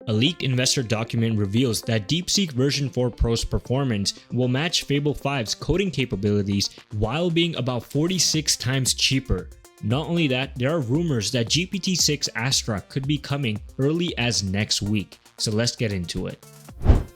A leaked investor document reveals that DeepSeek version 4 Pro's performance will match Fable 5's coding capabilities while being about 46 times cheaper. Not only that, there are rumors that GPT Astra could be coming early as next week. So let's get into it.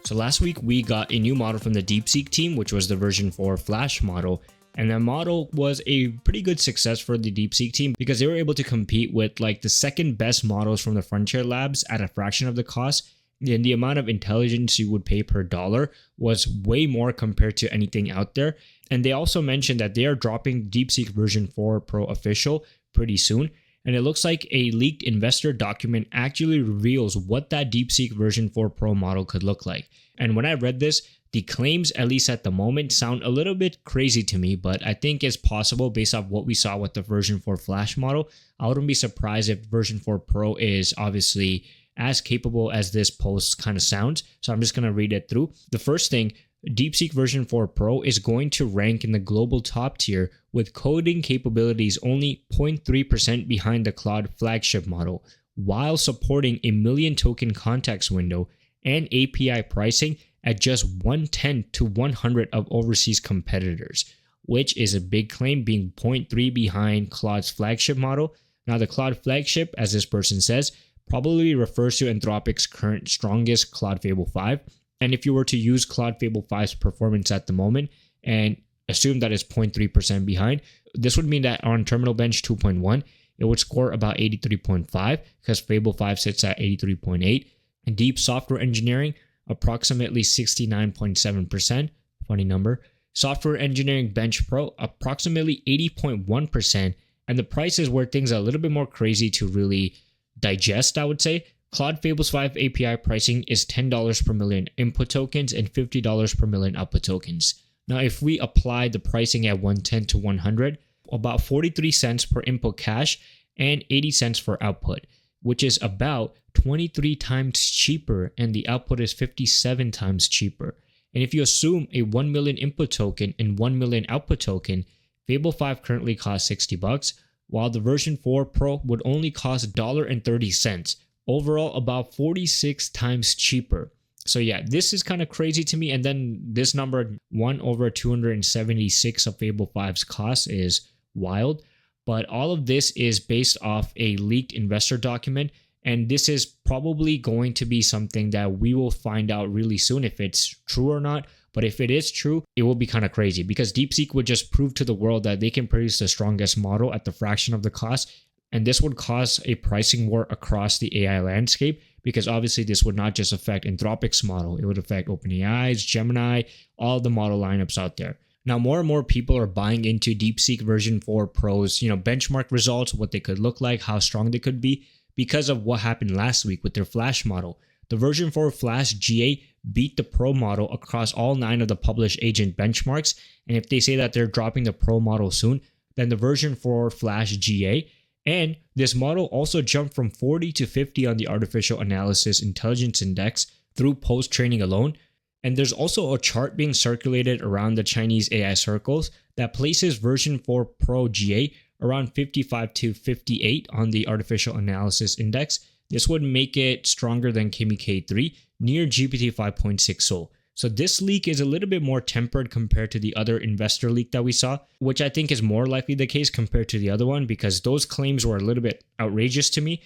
So last week we got a new model from the DeepSeek team, which was the version 4 Flash model. And that model was a pretty good success for the DeepSeek team because they were able to compete with like the second best models from the Frontier Labs at a fraction of the cost. And the amount of intelligence you would pay per dollar was way more compared to anything out there. And they also mentioned that they are dropping DeepSeek version 4 Pro official pretty soon. And it looks like a leaked investor document actually reveals what that DeepSeek version 4 Pro model could look like. And when I read this, the claims, at least at the moment, sound a little bit crazy to me, but I think it's possible based off what we saw with the version 4 Flash model. I wouldn't be surprised if version 4 Pro is obviously as capable as this post kind of sounds. So I'm just going to read it through. The first thing, DeepSeek version 4 Pro is going to rank in the global top tier with coding capabilities only 0.3% behind the Claude flagship model, while supporting a million token context window and API pricing at just 110 to 100 of overseas competitors, which is a big claim, being 0.3 behind Claude's flagship model. Now, the Claude flagship, as this person says, probably refers to Anthropic's current strongest Claude Fable 5. And if you were to use Claude Fable 5's performance at the moment and assume that it's 0.3% behind, this would mean that on Terminal Bench 2.1, it would score about 83.5 because Fable 5 sits at 83.8. And deep software engineering, approximately 69.7%, funny number. Software Engineering Bench Pro, approximately 80.1%, and the price is where things are a little bit more crazy to really digest, I would say. Claude Fable's 5 API pricing is $10 per million input tokens and $50 per million output tokens. Now, if we apply the pricing at 110 to 100, about 43 cents per input cash and 80 cents for output, which is about 23 times cheaper, and the output is 57 times cheaper. And if you assume a 1 million input token and 1 million output token, Fable 5 currently costs $60, while the version 4 Pro would only cost $1.30. Overall, about 46 times cheaper. So yeah, this is kind of crazy to me. And then this number, 1 over 276 of Fable 5's cost, is wild. But all of this is based off a leaked investor document. And this is probably going to be something that we will find out really soon if it's true or not. But if it is true, it will be kind of crazy because DeepSeek would just prove to the world that they can produce the strongest model at the fraction of the cost. And this would cause a pricing war across the AI landscape because obviously this would not just affect Anthropic's model. It would affect OpenAI's, Gemini, all the model lineups out there. Now, more and more people are buying into DeepSeek version 4 Pro's, benchmark results, what they could look like, how strong they could be, because of what happened last week with their Flash model. The version 4 Flash GA beat the Pro model across all 9 of the published agent benchmarks. And if they say that they're dropping the Pro model soon, then the version 4 Flash GA. And this model also jumped from 40 to 50 on the Artificial Analysis Intelligence Index through post-training alone. And there's also a chart being circulated around the Chinese AI circles that places version 4 Pro GA around 55 to 58 on the Artificial Analysis Index. This would make it stronger than Kimi K3 near GPT 5.6 Sol. So this leak is a little bit more tempered compared to the other investor leak that we saw, which I think is more likely the case compared to the other one because those claims were a little bit outrageous to me.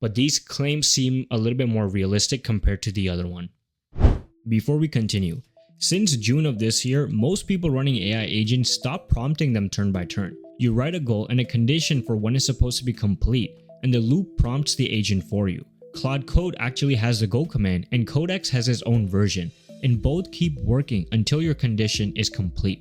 But these claims seem a little bit more realistic compared to the other one. Before we continue, since June of this year, most people running AI agents stopped prompting them turn by turn. You write a goal and a condition for when it's supposed to be complete, and the loop prompts the agent for you. Claude Code actually has the Go command, and Codex has its own version, and both keep working until your condition is complete.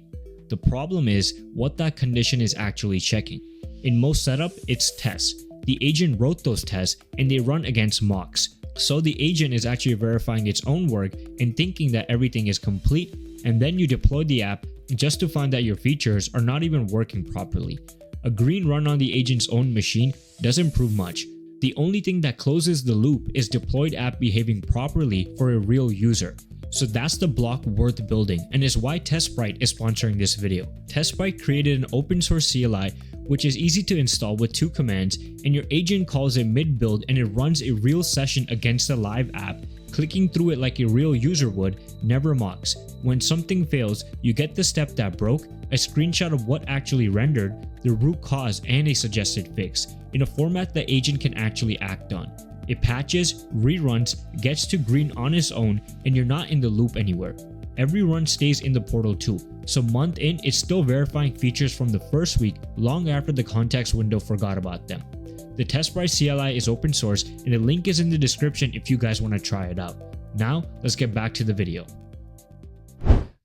The problem is what that condition is actually checking. In most setup, it's tests. The agent wrote those tests, and they run against mocks. So the agent is actually verifying its own work and thinking that everything is complete, and then you deploy the app just to find that your features are not even working properly. A green run on the agent's own machine doesn't prove much. The only thing that closes the loop is deployed app behaving properly for a real user. So that's the block worth building, and is why TestSprite is sponsoring this video. TestSprite created an open source CLI which is easy to install with 2 commands, and your agent calls it mid-build and it runs a real session against the live app. Clicking through it like a real user would, never mocks. When something fails, you get the step that broke, a screenshot of what actually rendered, the root cause, and a suggested fix, in a format the agent can actually act on. It patches, reruns, gets to green on its own, and you're not in the loop anywhere. Every run stays in the portal too, so month in it's still verifying features from the first week long after the context window forgot about them. The TestSprite CLI is open source and the link is in the description if you guys want to try it out. Now let's get back to the video.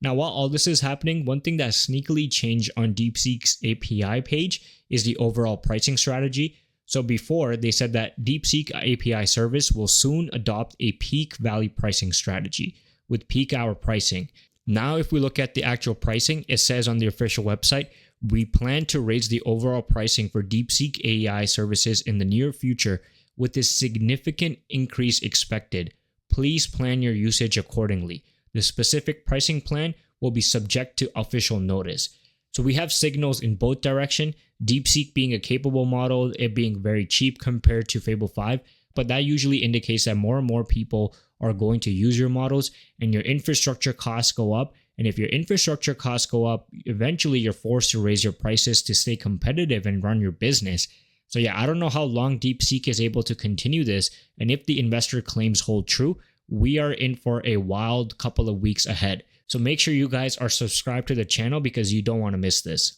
Now while all this is happening, one thing that sneakily changed on DeepSeek's API page is the overall pricing strategy. So before, they said that DeepSeek API service will soon adopt a peak valley pricing strategy with peak hour pricing. Now if we look at the actual pricing, it says on the official website, we plan to raise the overall pricing for DeepSeek AI services in the near future with a significant increase expected. Please plan your usage accordingly. The specific pricing plan will be subject to official notice. So we have signals in both directions, DeepSeek being a capable model, it being very cheap compared to Fable 5, but that usually indicates that more and more people are going to use your models and your infrastructure costs go up. And if your infrastructure costs go up, eventually you're forced to raise your prices to stay competitive and run your business. So yeah, I don't know how long DeepSeek is able to continue this. And if the investor claims hold true, we are in for a wild couple of weeks ahead. So make sure you guys are subscribed to the channel because you don't want to miss this.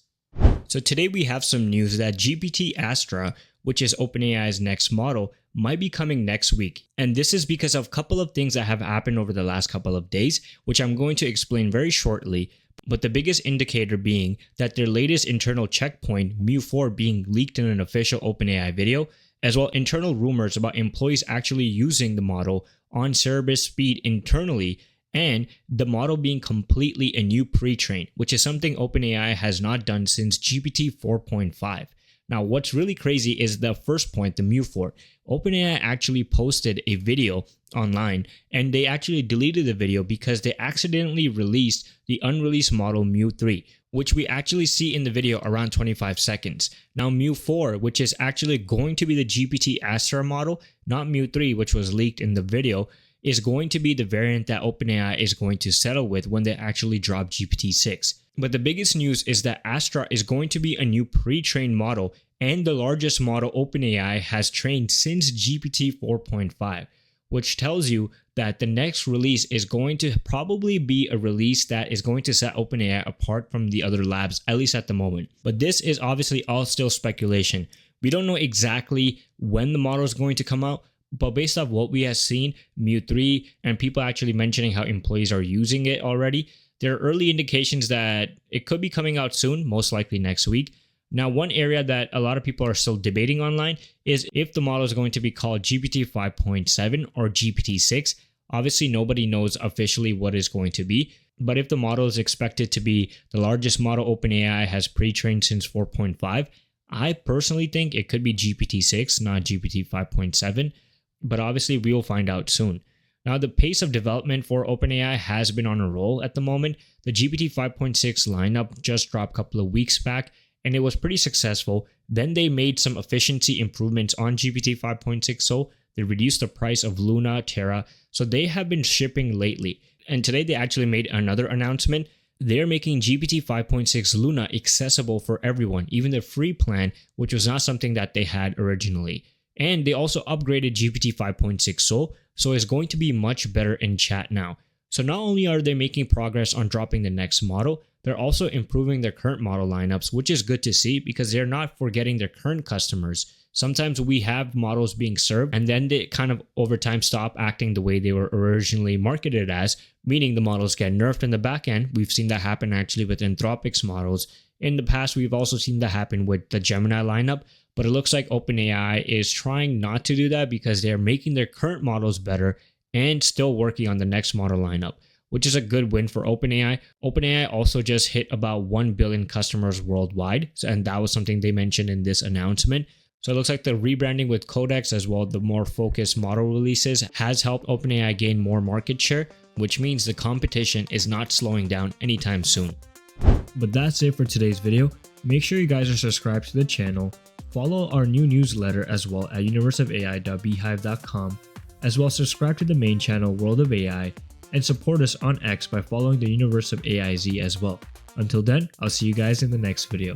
So today we have some news that GPT Astra, which is OpenAI's next model, might be coming next week. And this is because of a couple of things that have happened over the last couple of days, which I'm going to explain very shortly. But the biggest indicator being that their latest internal checkpoint, Mu4, being leaked in an official OpenAI video, as well internal rumors about employees actually using the model on service speed internally, and the model being completely a new pre-train, which is something OpenAI has not done since GPT 4.5. Now, what's really crazy is the first point, the Mu4. OpenAI actually posted a video online and they actually deleted the video because they accidentally released the unreleased model Mu3, which we actually see in the video around 25 seconds. Now, Mu4, which is actually going to be the GPT Astra model, not Mu3, which was leaked in the video, is going to be the variant that OpenAI is going to settle with when they actually drop GPT-6. But the biggest news is that Astra is going to be a new pre-trained model and the largest model OpenAI has trained since GPT 4.5, which tells you that the next release is going to probably be a release that is going to set OpenAI apart from the other labs, at least at the moment. But this is obviously all still speculation. We don't know exactly when the model is going to come out, but based off what we have seen, Mu3, and people actually mentioning how employees are using it already, there are early indications that it could be coming out soon, most likely next week. Now, one area that a lot of people are still debating online is if the model is going to be called GPT 5.7 or GPT-6. Obviously, nobody knows officially what it's going to be, but if the model is expected to be the largest model OpenAI has pre-trained since 4.5, I personally think it could be GPT-6, not GPT 5.7, but obviously we will find out soon. Now, the pace of development for OpenAI has been on a roll at the moment. The GPT 5.6 lineup just dropped a couple of weeks back, and it was pretty successful. Then they made some efficiency improvements on GPT 5.6, so they reduced the price of Luna, Terra, so they have been shipping lately. And today they actually made another announcement. They're making GPT 5.6 Luna accessible for everyone, even the free plan, which was not something that they had originally. And they also upgraded GPT 5.6 so it's going to be much better in chat now. So not only are they making progress on dropping the next model, they're also improving their current model lineups, which is good to see because they're not forgetting their current customers. Sometimes we have models being served and then they kind of over time stop acting the way they were originally marketed as, meaning the models get nerfed in the back end. We've seen that happen actually with Anthropic's models. In the past, we've also seen that happen with the Gemini lineup, but it looks like OpenAI is trying not to do that because they're making their current models better and still working on the next model lineup, which is a good win for OpenAI. OpenAI also just hit about 1 billion customers worldwide, and that was something they mentioned in this announcement. So it looks like the rebranding with Codex as well, the more focused model releases has helped OpenAI gain more market share. which means the competition is not slowing down anytime soon. But that's it for today's video. Make sure you guys are subscribed to the channel, follow our new newsletter as well at universeofai.beehive.com, as well as subscribe to the main channel World of AI, and support us on X by following the Universe of AIZ as well. Until then, I'll see you guys in the next video.